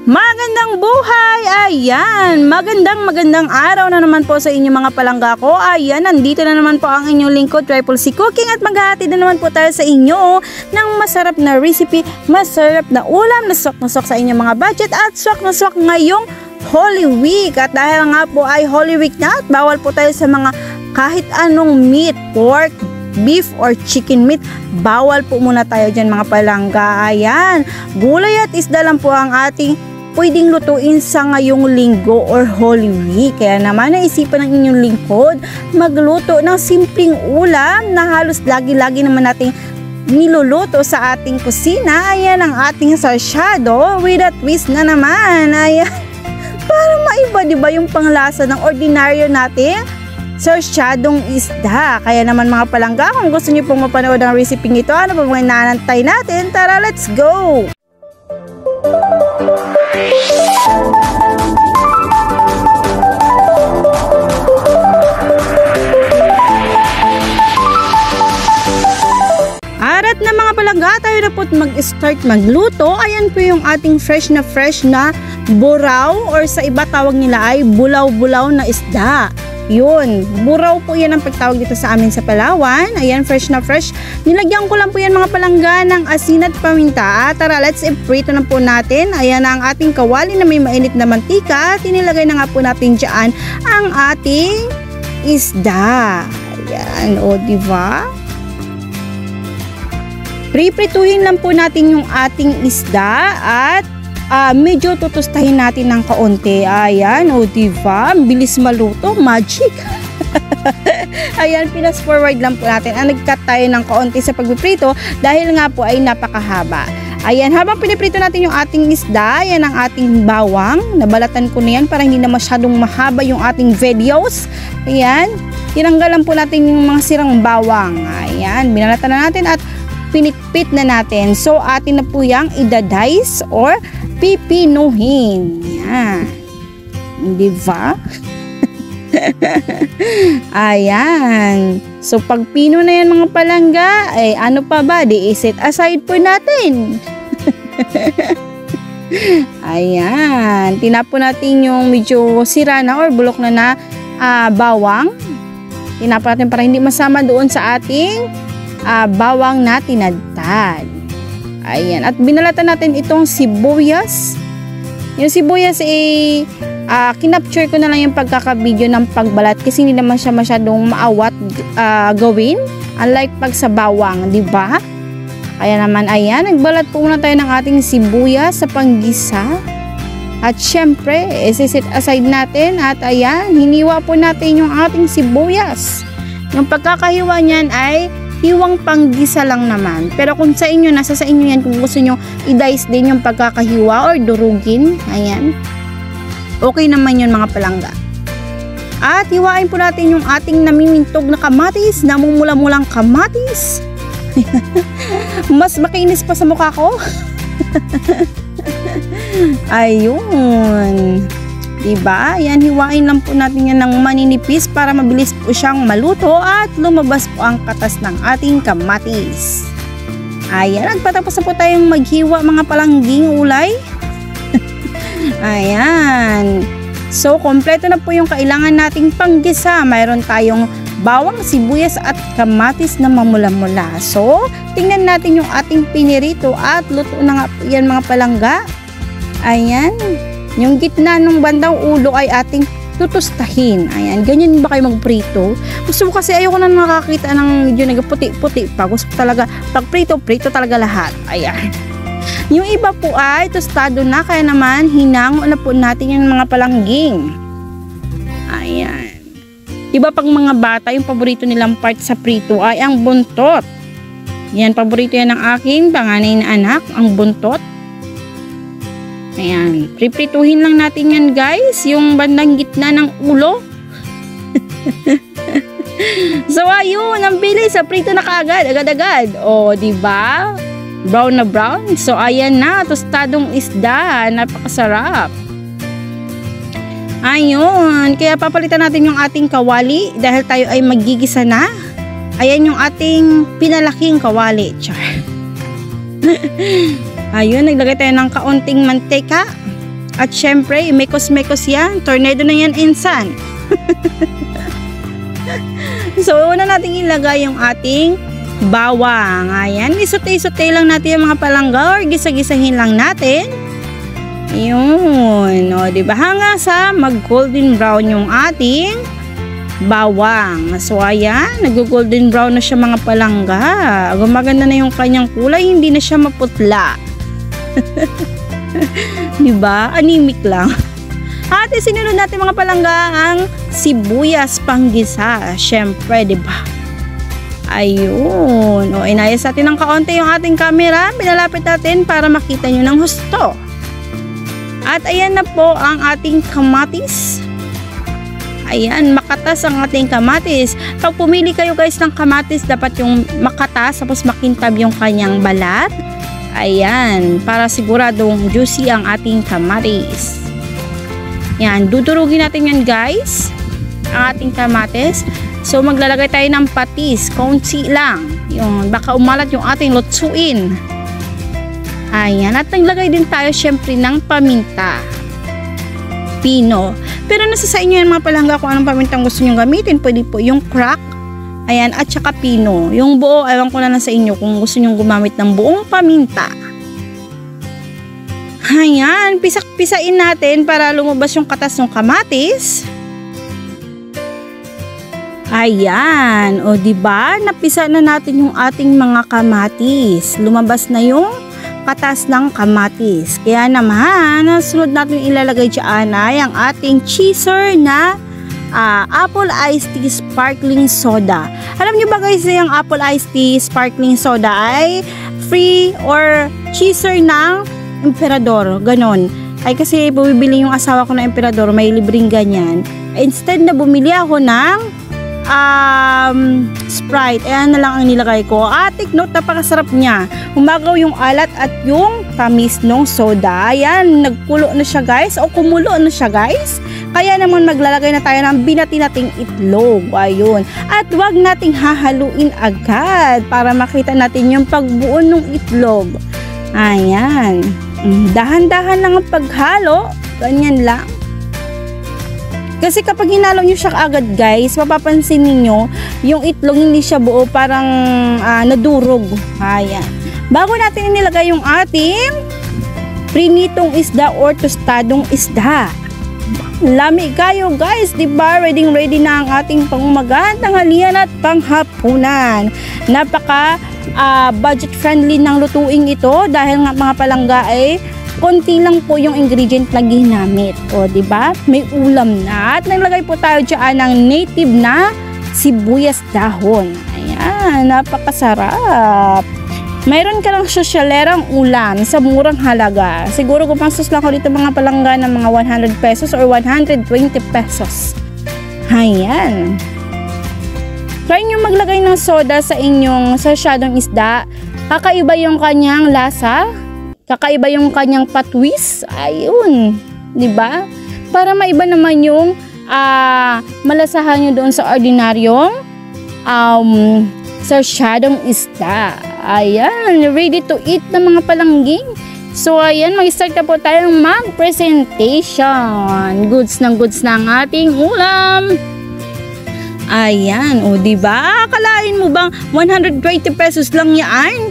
Magandang buhay! Ayan, magandang araw na naman po sa inyo mga palangga ko. Ayan, nandito na naman po ang inyong lingkod, Triple C Cooking, at maghahatid na naman po tayo sa inyo ng masarap na recipe, masarap na ulam na swak sa inyong mga budget at swak na swak ngayong Holy Week. At dahil nga po ay Holy Week na at bawal po tayo sa mga kahit anong meat, pork, beef or chicken meat, bawal po muna tayo dyan mga palangga. Ayan, gulay at isda lang po ang ating pwedeng lutuin sa ngayong linggo or Holy Week. Kaya naman naisipan ng inyong lingkod magluto ng simpleng ulam na halos lagi-lagi naman nating niluluto sa ating kusina. Ayan ang ating sarsyado with a twist na naman. Ayan, para maiba diba yung panglasa ng ordinaryo natin sarsyadong isda. Kaya naman mga palangga, kung gusto niyo pong mapanood ang recipe nito, ano pa mga inaantay natin? Tara, let's go! Arat na mga palangga, tayo na po't mag-start magluto. Ayan po yung ating fresh na buraw, or sa iba tawag nila ay bulaw-bulaw na isda. Yun, buraw po yan ang pagtawag dito sa amin sa Palawan. Ayan, fresh na fresh. Nilagyan ko lang po yan mga palangga ng asin at paminta. Tara, let's iprito na po natin. Ayan na ang ating kawali na may mainit na mantika. Tinilagay na nga po natin dyan ang ating isda. Ayan, o diba? Priprituhin lang po natin yung ating isda at medyo tutustahin natin ng kaunti. Ayan, o diba? Bilis maluto, magic. Ayan, pinas forward lang po natin. Nag-cut tayo ng kaunti sa pagpiprito dahil nga po ay napakahaba. Ayan, habang piniprito natin yung ating isda, ayan ang ating bawang. Nabalatan ko na yan para hindi na masyadong mahaba yung ating videos. Ayan, tinanggalan po natin yung mga sirang bawang. Ayan, binalatan na natin at pinitpit na natin. So, atin na po yung idadice or pipinuhin. Yan. Diba? Ayan. So, pag pino na yan mga palangga, ay ano pa ba? Di-set aside po natin. Ayan. Tinapon natin yung medyo sira na or bulok na bawang. Tinapon natin para hindi masama doon sa ating bawang na tinadtad. Ayan. At binalatan natin itong sibuyas. Yung sibuyas kinapture ko na lang yung pagkakabideo ng pagbalat kasi hindi naman siya masyadong maawat gawin. Unlike pag sa bawang, di ba? Kaya naman, ayan, nagbalat po muna tayo ng ating sibuyas sa panggisa. At syempre, isisit aside natin at ayan, hiniwa po natin yung ating sibuyas. Yung pagkakahiwa niyan ay hiwang panggisa lang naman. Pero kung sa inyo, nasa sa inyo yan, kung gusto nyo i-dice din yung pagkakahiwa or durugin, ayan, okay naman yun mga palangga. At hiwain po natin yung ating namimintog na kamatis, namumula-mulang kamatis. Mas makinis pa sa mukha ko. Ayun, diba? Yan, hiwain lang po natin yan ng maninipis para mabilis po siyang maluto at lumabas po ang katas ng ating kamatis. Ayan, nagpatapos na po tayong maghiwa mga palangging ulay. Ayan. So, kompleto na po yung kailangan nating panggisa. Mayroon tayong bawang, sibuyas at kamatis na mamula-mula. So, tingnan natin yung ating pinirito at luto na nga po yan mga palangga. Ayan. Yung gitna ng bandang ulo ay ating tutustahin. Ayan, ganyan ba kayo magprito? Gusto ko kasi ayoko na nakakita ng medyo nagputi-puti pa. Gusto ko talaga, pag prito talaga lahat. Ayan. Yung iba po ay tostado na, kaya naman hinango na po natin yung mga palangging. Ayan. Diba pag mga bata, yung paborito nilang part sa prito ay ang buntot. Yan, paborito yan ng aking panganay na anak, ang buntot. Ayan, priprituhin lang natin yan guys, yung bandang gitna ng ulo. So ayun, ang bilis, sa prito na kaagad, agad-agad. O, diba? Brown na brown. So ayan na, tostadong isda, napakasarap. Ayun, kaya papalitan natin yung ating kawali dahil tayo ay magigisa na. Ayan yung ating pinalaking kawali. Char. Ayun, naglagay tayo ng kaunting mantika. At syempre, mekos-mekos yan. Tornado na yan, insan. So, una natin ilagay yung ating bawang. Ayan, isote-isote lang natin yung mga palangga or gisa-gisahin lang natin. Yun. O, diba? Hanggang sa mag-golden brown yung ating bawang. So, ayan. Nag-golden brown na siya mga palangga. Gumaganda na yung kanyang kulay. Hindi na siya maputla. Diba? Anemic lang. At sinunod natin mga palangga ang sibuyas panggisa. Syempre, diba? Ayun. O, inayos natin ng kaunti yung ating camera. Pinalapit natin para makita nyo ng husto. At ayan na po ang ating kamatis. Ayan, makatas ang ating kamatis. Pag pumili kayo guys ng kamatis, dapat yung makatas, tapos makintab yung kanyang balat. Ayan, para siguradong juicy ang ating kamatis. Yan, dudurugin natin yan guys, ang ating kamatis. So, maglalagay tayo ng patis, konti lang. Yung, baka umalat yung ating lutsuin. Ayan, at naglagay din tayo syempre ng paminta. Pino. Pero nasa sa inyo yan mga palangga kung anong pamintang gusto nyo gamitin. Pwede po yung crack. Ayan, at saka pino. Yung buo, ewan ko na lang sa inyo kung gusto nyo gumamit ng buong paminta. Ayan, pisak-pisain natin para lumabas yung katas ng kamatis. Ayan, o diba? Napisa na natin yung ating mga kamatis. Lumabas na yung katas ng kamatis. Kaya naman, sunod natin ilalagay dyan ay ang ating cheeser na apple iced tea sparkling soda. Alam nyo ba guys na yung apple iced tea sparkling soda ay free or cheeser ng Emperador. Ganon. Ay kasi bumibili yung asawa ko ng Emperador, may libreng ganyan. Instead na bumili ako ng Sprite. Ayan na lang ang nilagay ko. Take note, napakasarap niya. Umagaw yung alat at yung tamis ng soda. Ayan, nagkulo na siya guys. O kumulo na siya guys. Kaya naman maglalagay na tayo ng binati nating itlog. Ayun. At wag nating hahaluin agad para makita natin yung pagbuo ng itlog. Ayan. Dahan-dahan lang ang paghalo. Ganyan lang. Kasi kapag hinalo nyo siya agad guys, mapapansin niyo yung itlog hindi siya buo, parang nadurog. Ayan. Bago natin inilagay yung ating prinitong isda or tostadong isda. Lami kayo guys, diba? Ready na ang ating pangumaga, tanghalian at panghapunan. Napaka budget friendly ng lutuing ito dahil nga mga palangga ay konti lang po yung ingredient na ginamit. O, diba? May ulam na. At naglagay po tayo dyan ng native na sibuyas dahon. Ayan, napakasarap. Mayroon ka lang sosyalerang ulam sa murang halaga. Siguro gumastos lang ako dito mga palangga ng mga 100 pesos or 120 pesos. Ayan. Try nyo maglagay ng soda sa inyong sasyadong isda. Kakaiba yung kanyang lasa. Kakaiba yung kanyang patwis. Ayun. Diba? Para maiba naman yung malasahan nyo doon sa ordinaryong sarsyadong isda. Ayan. Ready to eat na mga palangging. So, ayan. Mag-start na po tayong mag-presentation. Goods na ang ating ulam. Ayan. O, diba? Akalain mo bang 120 pesos lang yan?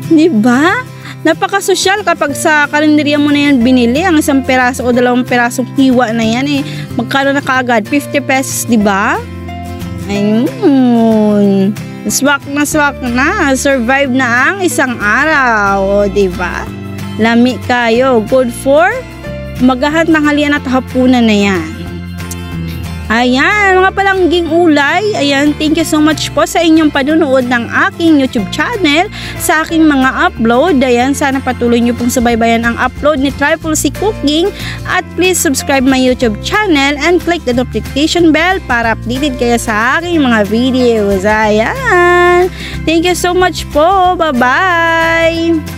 Diba? Napakasosyal kapag sa kalendarya mo na yan binili ang isang peraso o 2 perasong hiwa na yan eh. Magkano na kaagad? 50 pesos, diba? Ayun. Swak na. Survive na ang isang araw. O, diba? Lami kayo. Good for magahan tanghalian at hapunan na yan. Ayan, mga palangging ulay. Ayan, thank you so much po sa inyong panunood ng aking YouTube channel, sa aking mga upload. Ayan, sana patuloy nyo pong subaybayan ang upload ni Triple C Cooking. At please subscribe my YouTube channel and click the notification bell para updated kayo sa aking mga videos. Ayan, thank you so much po. Bye-bye!